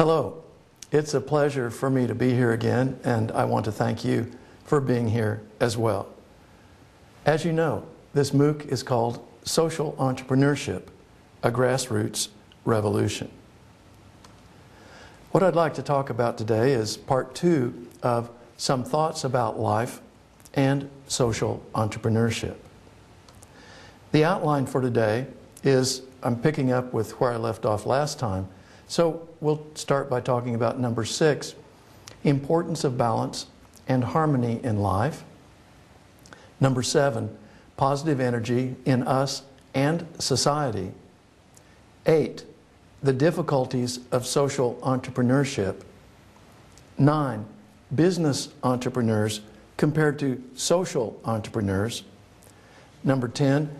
Hello, it's a pleasure for me to be here again, and I want to thank you for being here as well. As you know, this MOOC is called Social Entrepreneurship, a Grassroots Revolution. What I'd like to talk about today is part 2 of some thoughts about life and social entrepreneurship. The outline for today is, I'm picking up with where I left off last time, so we'll start by talking about number 6, importance of balance and harmony in life. Number 7, positive energy in us and society. 8, the difficulties of social entrepreneurship. 9, business entrepreneurs compared to social entrepreneurs. Number 10,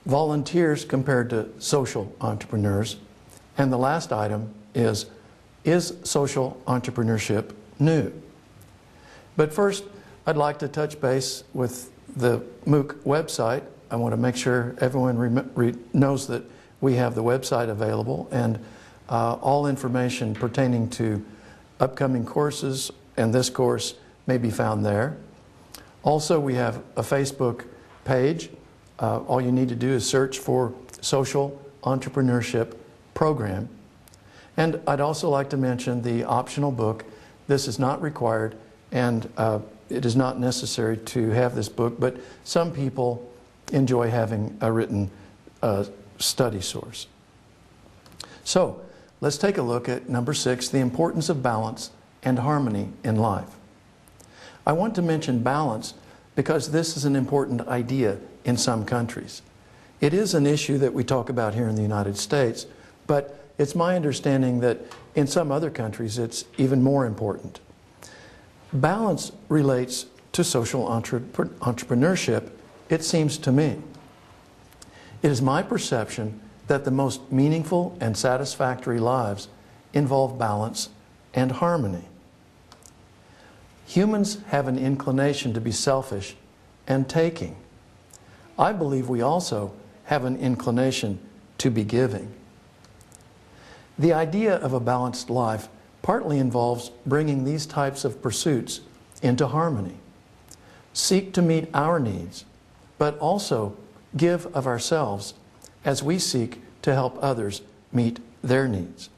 volunteers compared to social entrepreneurs. And the last item is social entrepreneurship new? But first, I'd like to touch base with the MOOC website. I want to make sure everyone knows that we have the website available, and all information pertaining to upcoming courses and this course may be found there. Also, we have a Facebook page. All you need to do is search for Social Entrepreneurship Program. And I'd also like to mention the optional book. This is not required, and it is not necessary to have this book, but some people enjoy having a written study source. So let's take a look at number 6, the importance of balance and harmony in life. I want to mention balance because this is an important idea in some countries. It is an issue that we talk about here in the United States, but it's my understanding that in some other countries it's even more important. Balance relates to social entrepreneurship, it seems to me. It is my perception that the most meaningful and satisfactory lives involve balance and harmony. Humans have an inclination to be selfish and taking. I believe we also have an inclination to be giving. The idea of a balanced life partly involves bringing these types of pursuits into harmony. Seek to meet our needs, but also give of ourselves as we seek to help others meet their needs.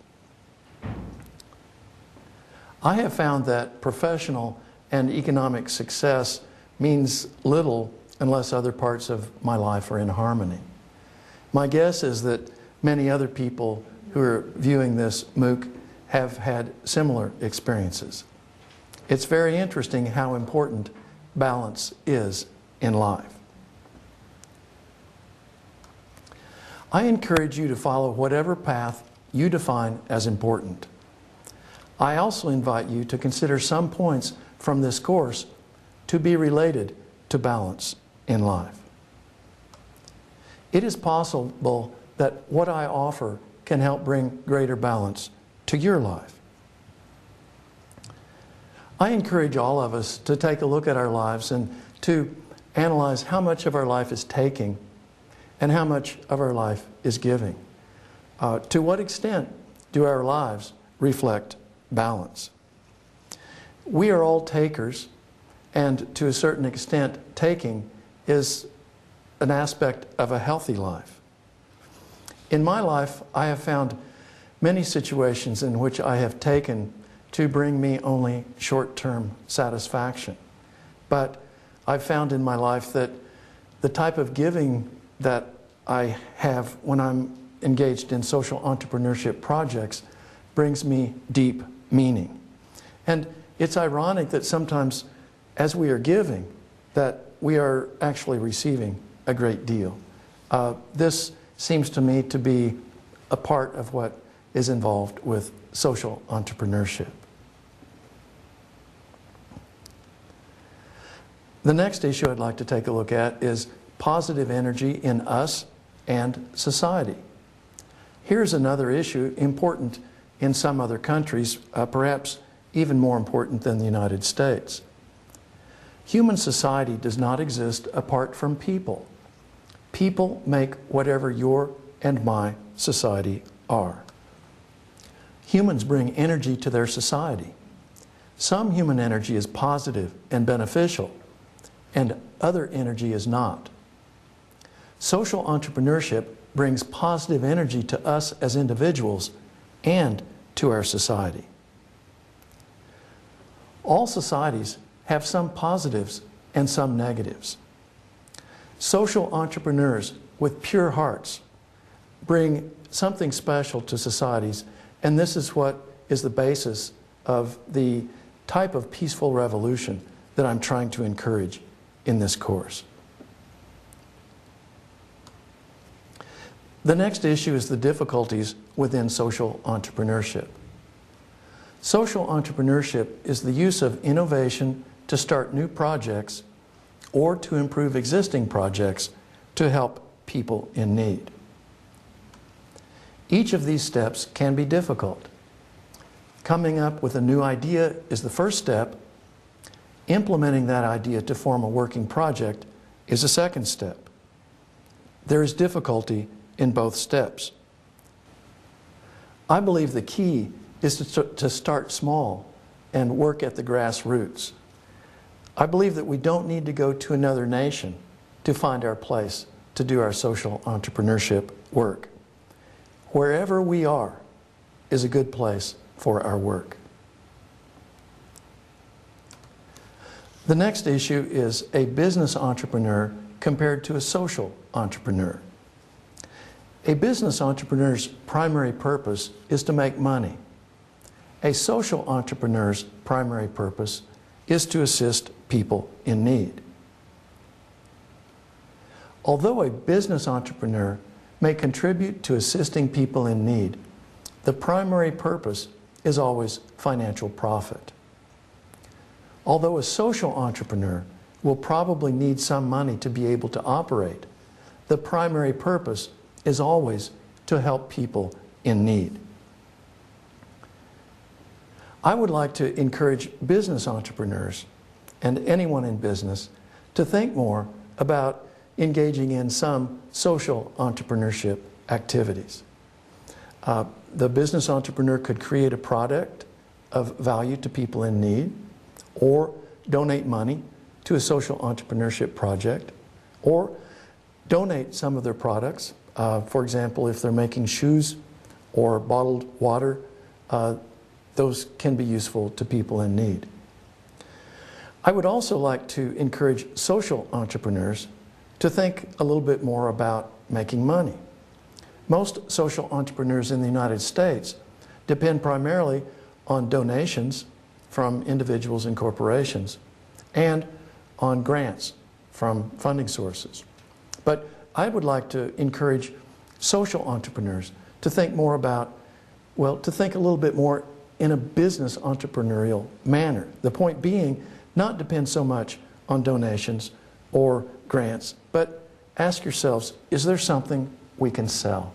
I have found that professional and economic success means little unless other parts of my life are in harmony. My guess is that many other people who are viewing this MOOC have had similar experiences. It's very interesting how important balance is in life. I encourage you to follow whatever path you define as important. I also invite you to consider some points from this course to be related to balance in life. It is possible that what I offer can help bring greater balance to your life. I encourage all of us to take a look at our lives and to analyze how much of our life is taking and how much of our life is giving. To what extent do our lives reflect balance? We are all takers, and to a certain extent, taking is an aspect of a healthy life. In my life, I have found many situations in which I have taken to bring me only short-term satisfaction. But I've found in my life that the type of giving that I have when I'm engaged in social entrepreneurship projects brings me deep meaning. And it's ironic that sometimes as we are giving, that we are actually receiving a great deal. This seems to me to be a part of what is involved with social entrepreneurship. The next issue I'd like to take a look at is positive energy in us and society. Here's another issue important in some other countries, perhaps even more important than the United States. Human society does not exist apart from people. People make whatever your and my society are. Humans bring energy to their society. Some human energy is positive and beneficial, and other energy is not. Social entrepreneurship brings positive energy to us as individuals and to our society. All societies have some positives and some negatives. Social entrepreneurs with pure hearts bring something special to societies, and this is what is the basis of the type of peaceful revolution that I'm trying to encourage in this course. The next issue is the difficulties within social entrepreneurship. Social entrepreneurship is the use of innovation to start new projects or to improve existing projects to help people in need. Each of these steps can be difficult. Coming up with a new idea is the first step. Implementing that idea to form a working project is a second step. There is difficulty in both steps. I believe the key is to start small and work at the grassroots. I believe that we don't need to go to another nation to find our place to do our social entrepreneurship work. Wherever we are is a good place for our work. The next issue is a business entrepreneur compared to a social entrepreneur. A business entrepreneur's primary purpose is to make money. A social entrepreneur's primary purpose is to assist people in need. Although a business entrepreneur may contribute to assisting people in need, the primary purpose is always financial profit. Although a social entrepreneur will probably need some money to be able to operate, the primary purpose is always to help people in need. I would like to encourage business entrepreneurs and anyone in business to think more about engaging in some social entrepreneurship activities. The business entrepreneur could create a product of value to people in need, or donate money to a social entrepreneurship project, or donate some of their products. For example, if they're making shoes or bottled water, those can be useful to people in need. I would also like to encourage social entrepreneurs to think a little bit more about making money. Most social entrepreneurs in the United States depend primarily on donations from individuals and corporations and on grants from funding sources. But I would like to encourage social entrepreneurs to think more about, well, to think a little bit more in a business entrepreneurial manner. The point being, not depend so much on donations or grants, but ask yourselves, is there something we can sell?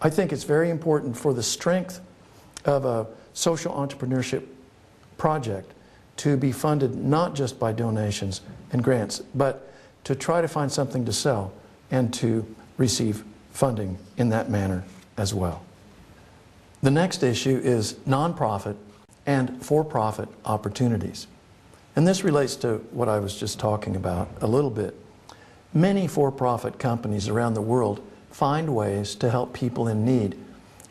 I think it's very important for the strength of a social entrepreneurship project to be funded not just by donations and grants, but to try to find something to sell and to receive funding in that manner as well. The next issue is nonprofit and for-profit opportunities. And this relates to what I was just talking about a little bit. Many for-profit companies around the world find ways to help people in need,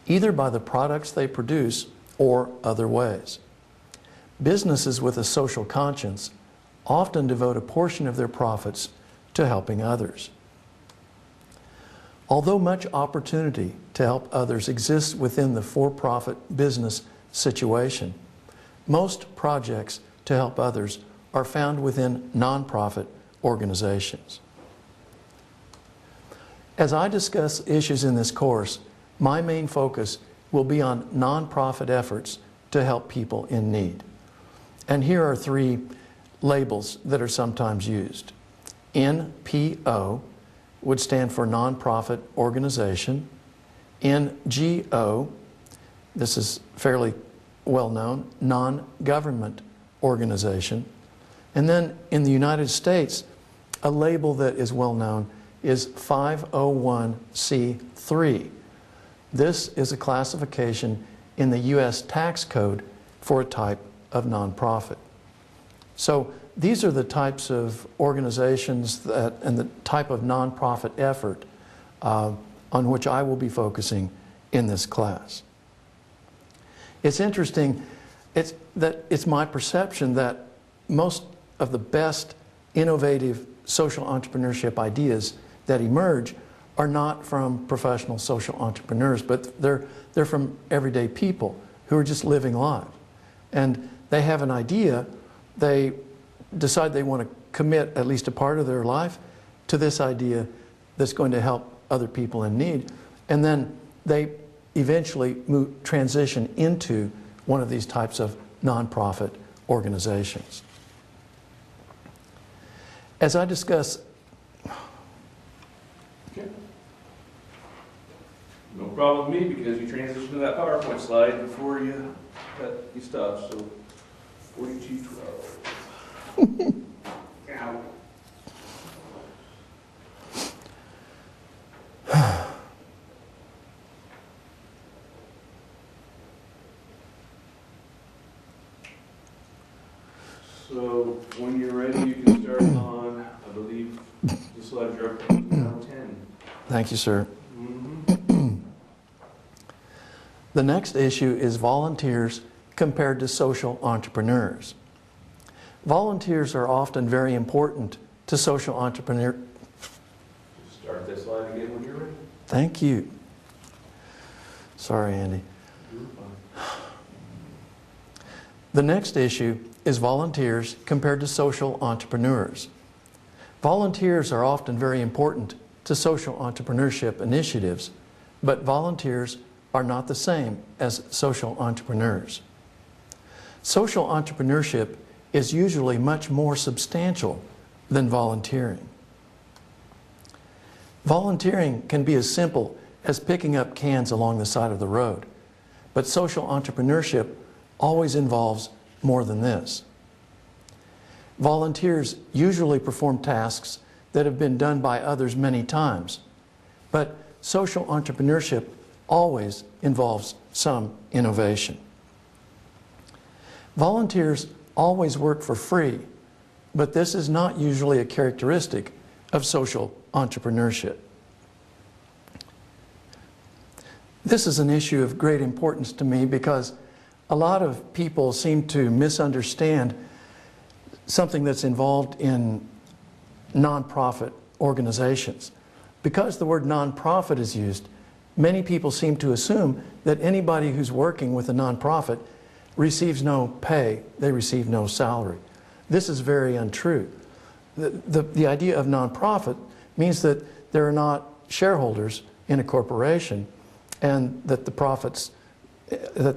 either by the products they produce or other ways. Businesses with a social conscience often devote a portion of their profits to helping others. Although much opportunity to help others exists within the for-profit business situation, most projects to help others are found within nonprofit organizations. As I discuss issues in this course, my main focus will be on nonprofit efforts to help people in need. And here are three labels that are sometimes used. NPO would stand for nonprofit organization. NGO, this is fairly well known, non-government organization. And then in the United States, a label that is well known is 501c3. This is a classification in the U.S. tax code for a type of nonprofit. So these are the types of organizations and the type of nonprofit effort on which I will be focusing in this class. It's interesting, it's my perception that most of the best innovative social entrepreneurship ideas that emerge are not from professional social entrepreneurs, but they're from everyday people who are just living life. And they have an idea, they decide they want to commit at least a part of their life to this idea that's going to help other people in need. And then they eventually transition into one of these types of nonprofit organizations. As I discuss... Okay. No problem with me, because you transitioned to that PowerPoint slide before you stopped, so 4212. Ow. So when you're ready, you can start on, I believe, the slide you're up to now 10. Thank you, sir. The next issue is volunteers compared to social entrepreneurs. Volunteers are often very important to social entrepreneurs. Start that slide again when you're ready. Thank you. Sorry, Andy. You're fine. The next issue is volunteers compared to social entrepreneurs. Volunteers are often very important to social entrepreneurship initiatives, but volunteers are not the same as social entrepreneurs. Social entrepreneurship is usually much more substantial than volunteering. Volunteering can be as simple as picking up cans along the side of the road, but social entrepreneurship always involves more than this. Volunteers usually perform tasks that have been done by others many times, but social entrepreneurship always involves some innovation. Volunteers always work for free, but this is not usually a characteristic of social entrepreneurship. This is an issue of great importance to me because a lot of people seem to misunderstand something that's involved in nonprofit organizations. Because the word nonprofit is used, many people seem to assume that anybody who's working with a nonprofit receives no pay, they receive no salary. This is very untrue. The idea of nonprofit means that there are not shareholders in a corporation, and that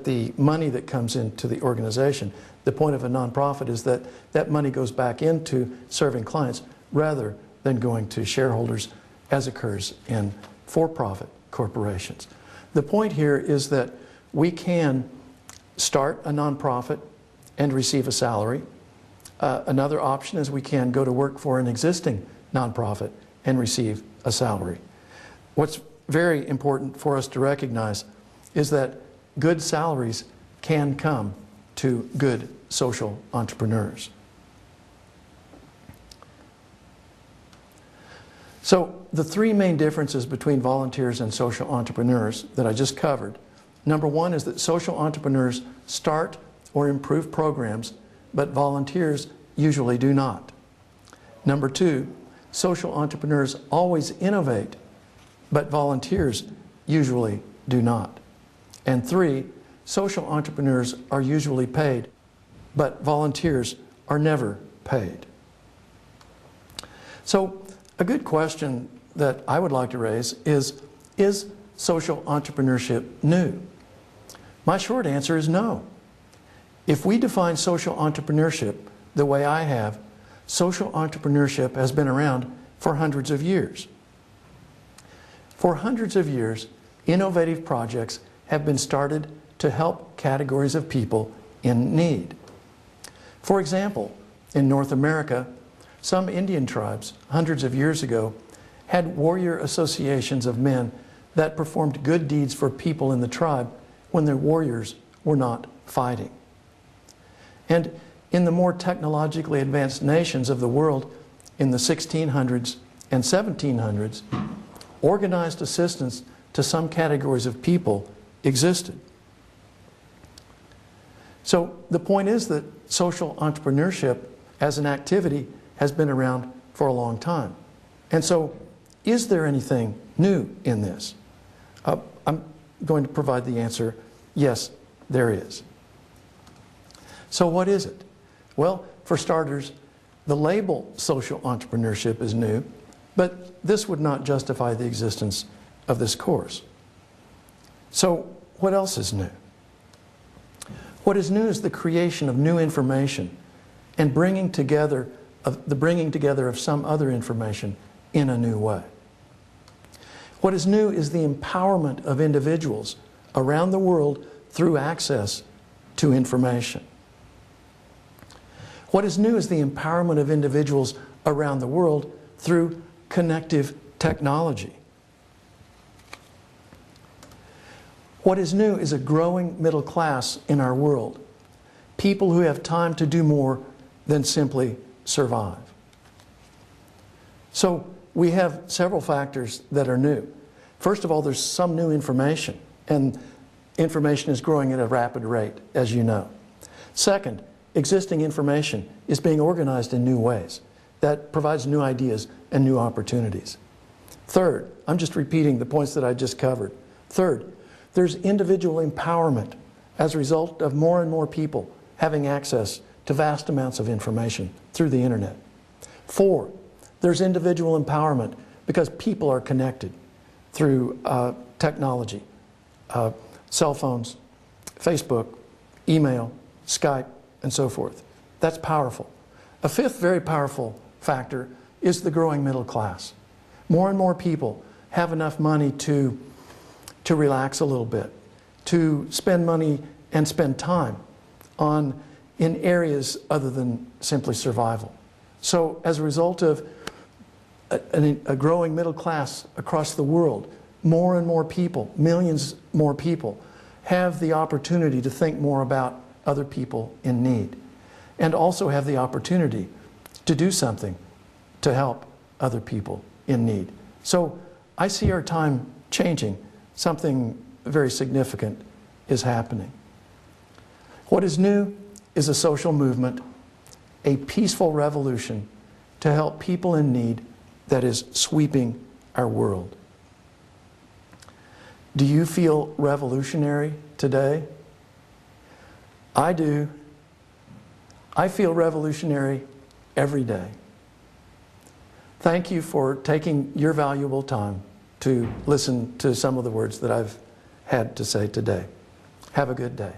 the money that comes into the organization, the point of a nonprofit is that that money goes back into serving clients rather than going to shareholders as occurs in for-profit corporations. The point here is that we can start a nonprofit and receive a salary. Another option is we can go to work for an existing nonprofit and receive a salary. What's very important for us to recognize is that good salaries can come to good social entrepreneurs. So the three main differences between volunteers and social entrepreneurs that I just covered. Number one is that social entrepreneurs start or improve programs, but volunteers usually do not. Number two, social entrepreneurs always innovate, but volunteers usually do not. And three, social entrepreneurs are usually paid, but volunteers are never paid. So a good question that I would like to raise is social entrepreneurship new? My short answer is no. If we define social entrepreneurship the way I have, social entrepreneurship has been around for hundreds of years. For hundreds of years, innovative projects have been started to help categories of people in need. For example, in North America, some Indian tribes, hundreds of years ago, had warrior associations of men that performed good deeds for people in the tribe when their warriors were not fighting. And in the more technologically advanced nations of the world in the 1600s and 1700s, organized assistance to some categories of people existed. So the point is that social entrepreneurship as an activity has been around for a long time. And so, is there anything new in this? I'm going to provide the answer, yes, there is. So what is it? Well, for starters, the label social entrepreneurship is new, but this would not justify the existence of this course. So what else is new? What is new is the creation of new information and the bringing together of some other information in a new way. What is new is the empowerment of individuals around the world through access to information. What is new is the empowerment of individuals around the world through connective technology. What is new is a growing middle class in our world. People who have time to do more than simply survive. So we have several factors that are new. First of all, there's some new information, and information is growing at a rapid rate, as you know. Second, existing information is being organized in new ways that provides new ideas and new opportunities. Third, I'm just repeating the points that I just covered. Third, there's individual empowerment as a result of more and more people having access to vast amounts of information through the internet. Four, there's individual empowerment because people are connected through technology, cell phones, Facebook, email, Skype, and so forth. That's powerful. A fifth very powerful factor is the growing middle class. More and more people have enough money to relax a little bit, to spend money and spend time in areas other than simply survival. So as a result of a growing middle class across the world, more and more people, millions more people, have the opportunity to think more about other people in need, and also have the opportunity to do something to help other people in need. So I see our time changing. Something very significant is happening. What is new is a social movement, a peaceful revolution to help people in need that is sweeping our world. Do you feel revolutionary today? I do. I feel revolutionary every day. Thank you for taking your valuable time to listen to some of the words that I've had to say today. Have a good day.